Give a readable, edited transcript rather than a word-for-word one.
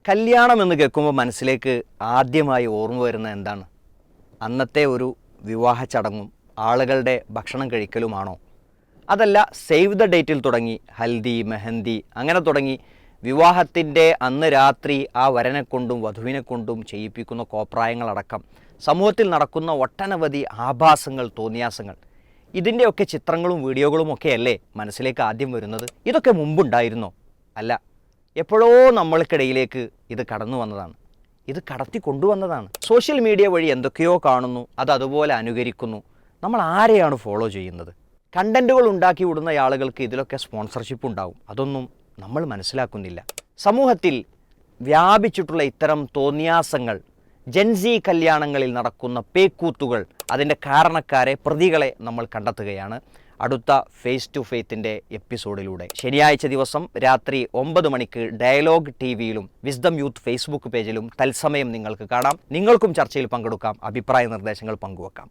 കല്യാണം എന്ന് കേൾക്കുമ്പോൾ മനസ്സിലേക്ക് ആദ്യമായി ഓർമ്മ വരുന്ന എന്താണ്? അന്നത്തെ ഒരു വിവാഹ ചടങ്ങും ആളുകളുടെ ഭക്ഷണം കഴിക്കലുമാണോ? അതല്ല സേവ് ദ ഡേറ്റിൽ തുടങ്ങി ഹൽദി, മെഹന്തി അങ്ങനെ തുടങ്ങി വിവാഹത്തിൻ്റെ അന്ന് രാത്രി ആ വരനെ കൊണ്ടും വധുവിനെ കൊണ്ടും ചെയ്യിപ്പിക്കുന്ന കോപ്രായങ്ങളടക്കം സമൂഹത്തിൽ നടക്കുന്ന ഒട്ടനവധി ആഭാസങ്ങൾ, തോന്നിയാസങ്ങൾ, ഇതിൻ്റെയൊക്കെ ചിത്രങ്ങളും വീഡിയോകളും ഒക്കെയല്ലേ മനസ്സിലേക്ക് ആദ്യം വരുന്നത്? ഇതൊക്കെ മുമ്പുണ്ടായിരുന്നോ? അല്ല, എപ്പോഴോ നമ്മൾക്കിടയിലേക്ക് ഇത് കടന്നു വന്നതാണ്. ഇത് കടത്തി കൊണ്ടുവന്നതാണ്. സോഷ്യൽ മീഡിയ വഴി എന്തൊക്കെയോ കാണുന്നു, അത് അതുപോലെ അനുകരിക്കുന്നു. നമ്മൾ ആരെയാണ് ഫോളോ ചെയ്യുന്നത്? കണ്ടൻറ്റുകൾ ഉണ്ടാക്കി വിടുന്ന ആളുകൾക്ക് ഇതിലൊക്കെ സ്പോൺസർഷിപ്പ് ഉണ്ടാവും. അതൊന്നും നമ്മൾ മനസ്സിലാക്കുന്നില്ല. സമൂഹത്തിൽ വ്യാപിച്ചിട്ടുള്ള ഇത്തരം തോന്നിയാസങ്ങൾ, ജെൻസി കല്യാണങ്ങളിൽ നടക്കുന്ന പേക്കൂത്തുകൾ, അതിൻ്റെ കാരണക്കാരെ, പ്രതികളെ നമ്മൾ കണ്ടെത്തുകയാണ് അടുത്ത ഫേസ് ടു ഫെയ്ത്തിൻ്റെ എപ്പിസോഡിലൂടെ. ശനിയാഴ്ച ദിവസം രാത്രി 9 മണിക്ക് ഡയലോഗ് ടിവിയിലും വിസ്ഡം യൂത്ത് ഫേസ്ബുക്ക് പേജിലും തത്സമയം നിങ്ങൾക്ക് കാണാം. നിങ്ങൾക്കും ചർച്ചയിൽ പങ്കെടുക്കാം, അഭിപ്രായ നിർദ്ദേശങ്ങൾ പങ്കുവെക്കാം.